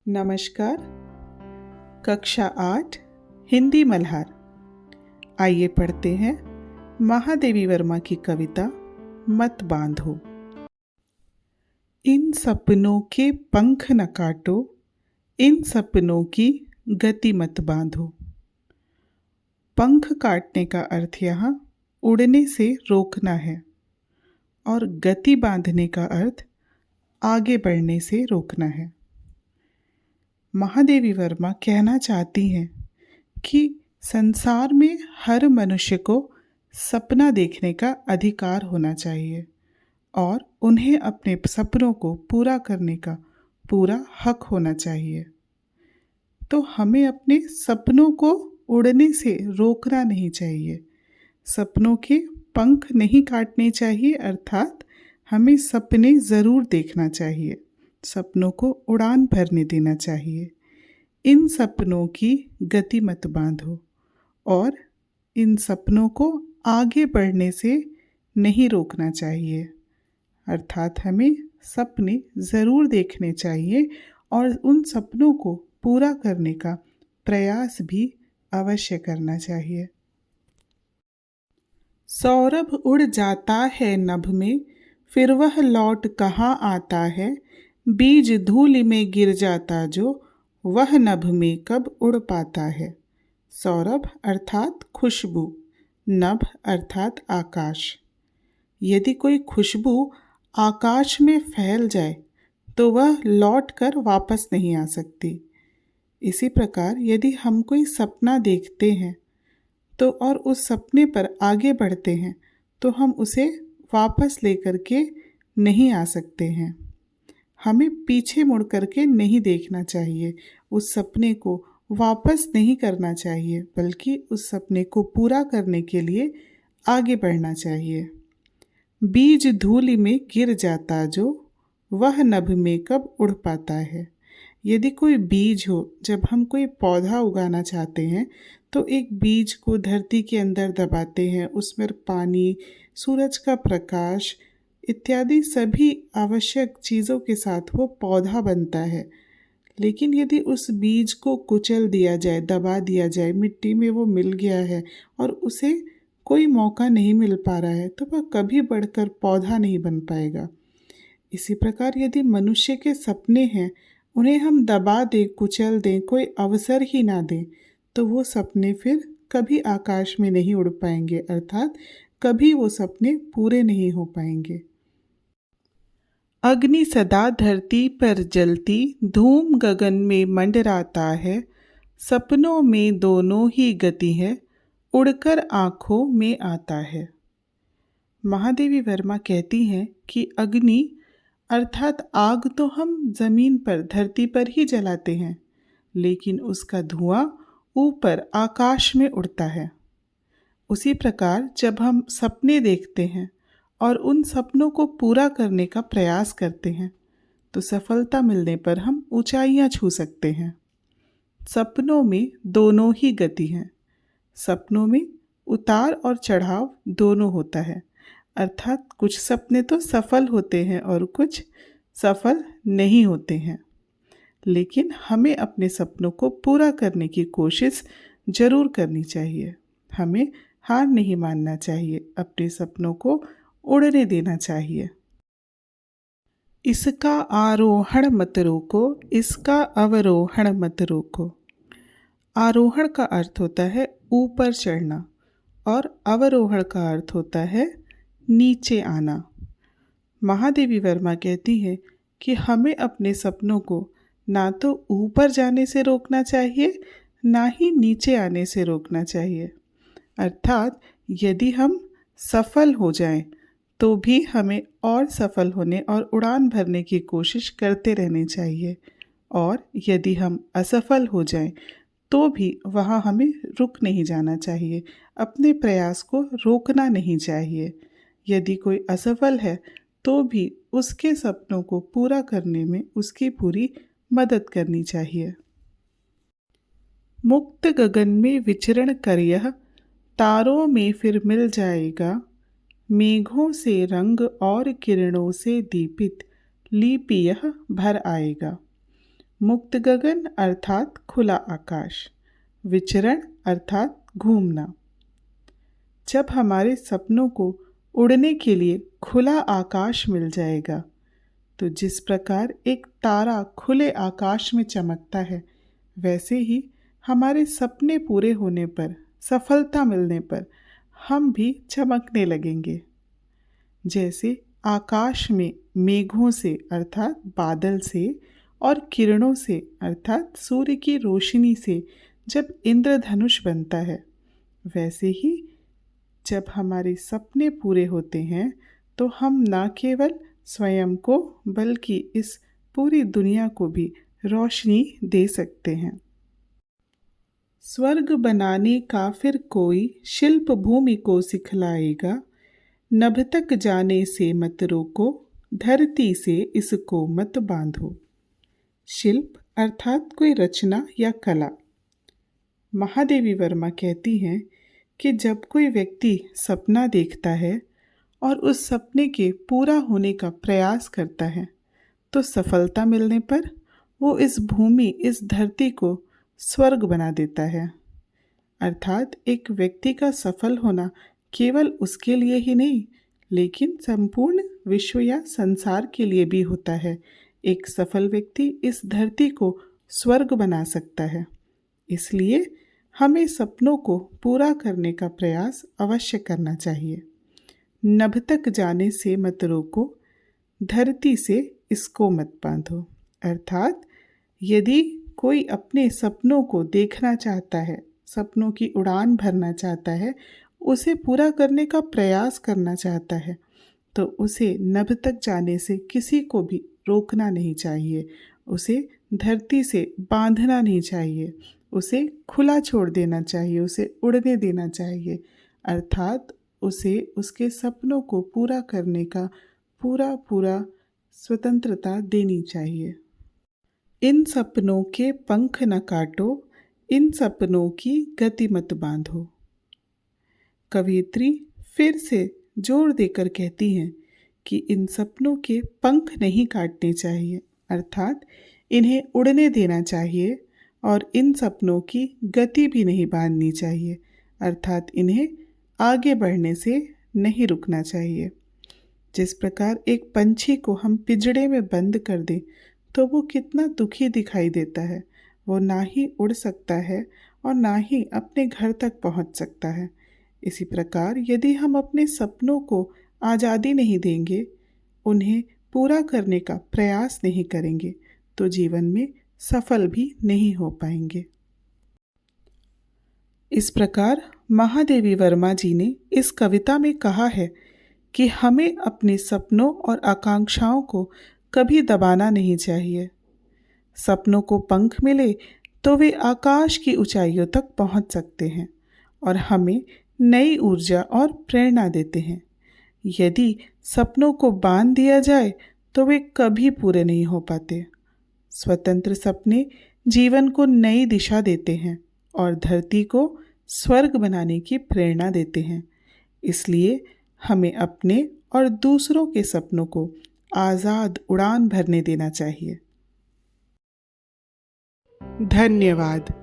नमस्कार। कक्षा 8 हिंदी मल्हार। आइए पढ़ते हैं महादेवी वर्मा की कविता मत बांधो। इन सपनों के पंख न काटो, इन सपनों की गति मत बांधो। पंख काटने का अर्थ यहाँ उड़ने से रोकना है और गति बांधने का अर्थ आगे बढ़ने से रोकना है। महादेवी वर्मा कहना चाहती हैं कि संसार में हर मनुष्य को सपना देखने का अधिकार होना चाहिए और उन्हें अपने सपनों को पूरा करने का पूरा हक होना चाहिए। तो हमें अपने सपनों को उड़ने से रोकना नहीं चाहिए, सपनों के पंख नहीं काटने चाहिए, अर्थात हमें सपने ज़रूर देखना चाहिए, सपनों को उड़ान भरने देना चाहिए। इन सपनों की गति मत बांधो और इन सपनों को आगे बढ़ने से नहीं रोकना चाहिए, अर्थात हमें सपने ज़रूर देखने चाहिए और उन सपनों को पूरा करने का प्रयास भी अवश्य करना चाहिए। सौरभ उड़ जाता है नभ में, फिर वह लौट कहाँ आता है। बीज धूलि में गिर जाता जो, वह नभ में कब उड़ पाता है। सौरभ अर्थात खुशबू, नभ अर्थात आकाश। यदि कोई खुशबू आकाश में फैल जाए तो वह लौट कर वापस नहीं आ सकती। इसी प्रकार यदि हम कोई सपना देखते हैं तो और उस सपने पर आगे बढ़ते हैं तो हम उसे वापस लेकर के नहीं आ सकते हैं। हमें पीछे मुड़ करके नहीं देखना चाहिए, उस सपने को वापस नहीं करना चाहिए, बल्कि उस सपने को पूरा करने के लिए आगे बढ़ना चाहिए। बीज धूलि में गिर जाता जो, वह नभ में कब उड़ पाता है। यदि कोई बीज हो, जब हम कोई पौधा उगाना चाहते हैं तो एक बीज को धरती के अंदर दबाते हैं, उसमें पानी, सूरज का प्रकाश इत्यादि सभी आवश्यक चीज़ों के साथ वो पौधा बनता है। लेकिन यदि उस बीज को कुचल दिया जाए, दबा दिया जाए, मिट्टी में वो मिल गया है और उसे कोई मौका नहीं मिल पा रहा है तो वह कभी बढ़कर पौधा नहीं बन पाएगा। इसी प्रकार यदि मनुष्य के सपने हैं, उन्हें हम दबा दें, कुचल दें, कोई अवसर ही ना दें तो वो सपने फिर कभी आकाश में नहीं उड़ पाएंगे, अर्थात कभी वो सपने पूरे नहीं हो पाएंगे। अग्नि सदा धरती पर जलती, धूम गगन में मंडराता है। सपनों में दोनों ही गति है, उड़कर आँखों में आता है। महादेवी वर्मा कहती हैं कि अग्नि अर्थात आग तो हम ज़मीन पर, धरती पर ही जलाते हैं, लेकिन उसका धुआं ऊपर आकाश में उड़ता है। उसी प्रकार जब हम सपने देखते हैं और उन सपनों को पूरा करने का प्रयास करते हैं तो सफलता मिलने पर हम ऊंचाइयां छू सकते हैं। सपनों में दोनों ही गति है, सपनों में उतार और चढ़ाव दोनों होता है, अर्थात कुछ सपने तो सफल होते हैं और कुछ सफल नहीं होते हैं। लेकिन हमें अपने सपनों को पूरा करने की कोशिश ज़रूर करनी चाहिए, हमें हार नहीं मानना चाहिए, अपने सपनों को उड़ने देना चाहिए। इसका आरोहण मत रोको, इसका अवरोहण मत रोको। आरोहण का अर्थ होता है ऊपर चढ़ना और अवरोहण का अर्थ होता है नीचे आना। महादेवी वर्मा कहती है कि हमें अपने सपनों को ना तो ऊपर जाने से रोकना चाहिए, ना ही नीचे आने से रोकना चाहिए। अर्थात यदि हम सफल हो जाएं तो भी हमें और सफल होने और उड़ान भरने की कोशिश करते रहनी चाहिए, और यदि हम असफल हो जाएं तो भी वहाँ हमें रुक नहीं जाना चाहिए, अपने प्रयास को रोकना नहीं चाहिए। यदि कोई असफल है तो भी उसके सपनों को पूरा करने में उसकी पूरी मदद करनी चाहिए। मुक्त गगन में विचरण कर यह, तारों में फिर मिल जाएगा। मेघों से रंग और किरणों से दीपित लिपि यह भर आएगा। मुक्त गगन अर्थात खुला आकाश, विचरण अर्थात घूमना। जब हमारे सपनों को उड़ने के लिए खुला आकाश मिल जाएगा, तो जिस प्रकार एक तारा खुले आकाश में चमकता है, वैसे ही हमारे सपने पूरे होने पर, सफलता मिलने पर हम भी चमकने लगेंगे। जैसे आकाश में मेघों से अर्थात बादल से और किरणों से अर्थात सूर्य की रोशनी से जब इंद्रधनुष बनता है, वैसे ही जब हमारे सपने पूरे होते हैं तो हम न केवल स्वयं को बल्कि इस पूरी दुनिया को भी रोशनी दे सकते हैं। स्वर्ग बनाने का फिर कोई शिल्प भूमि को सिखलाएगा, नभ तक जाने से मत रोको, धरती से इसको मत बांधो। शिल्प अर्थात कोई रचना या कला। महादेवी वर्मा कहती हैं कि जब कोई व्यक्ति सपना देखता है और उस सपने के पूरा होने का प्रयास करता है, तो सफलता मिलने पर वो इस भूमि, इस धरती को स्वर्ग बना देता है। अर्थात एक व्यक्ति का सफल होना केवल उसके लिए ही नहीं, लेकिन संपूर्ण विश्व या संसार के लिए भी होता है। एक सफल व्यक्ति इस धरती को स्वर्ग बना सकता है। इसलिए हमें सपनों को पूरा करने का प्रयास अवश्य करना चाहिए। नभ तक जाने से मत रोको, धरती से इसको मत बांधो। अर्थात यदि कोई अपने सपनों को देखना चाहता है, सपनों की उड़ान भरना चाहता है, उसे पूरा करने का प्रयास करना चाहता है, तो उसे नभ तक जाने से किसी को भी रोकना नहीं चाहिए, उसे धरती से बांधना नहीं चाहिए, उसे खुला छोड़ देना चाहिए, उसे उड़ने देना चाहिए। अर्थात उसे उसके सपनों को पूरा करने का पूरा स्वतंत्रता देनी चाहिए। इन सपनों के पंख न काटो, इन सपनों की गति मत बांधो। कवयित्री फिर से जोर देकर कहती हैं कि इन सपनों के पंख नहीं काटने चाहिए, अर्थात इन्हें उड़ने देना चाहिए, और इन सपनों की गति भी नहीं बांधनी चाहिए, अर्थात इन्हें आगे बढ़ने से नहीं रुकना चाहिए। जिस प्रकार एक पंछी को हम पिंजड़े में बंद कर दें तो वो कितना दुखी दिखाई देता है, वो ना ही उड़ सकता है और ना ही अपने घर तक पहुंच सकता है। इसी प्रकार यदि हम अपने सपनों को आज़ादी नहीं देंगे, उन्हें पूरा करने का प्रयास नहीं करेंगे, तो जीवन में सफल भी नहीं हो पाएंगे। इस प्रकार महादेवी वर्मा जी ने इस कविता में कहा है कि हमें अपने सपनों और आकांक्षाओं को कभी दबाना नहीं चाहिए। सपनों को पंख मिले तो वे आकाश की ऊंचाइयों तक पहुंच सकते हैं और हमें नई ऊर्जा और प्रेरणा देते हैं। यदि सपनों को बांध दिया जाए तो वे कभी पूरे नहीं हो पाते। स्वतंत्र सपने जीवन को नई दिशा देते हैं और धरती को स्वर्ग बनाने की प्रेरणा देते हैं। इसलिए हमें अपने और दूसरों के सपनों को आज़ाद उड़ान भरने देना चाहिए। धन्यवाद।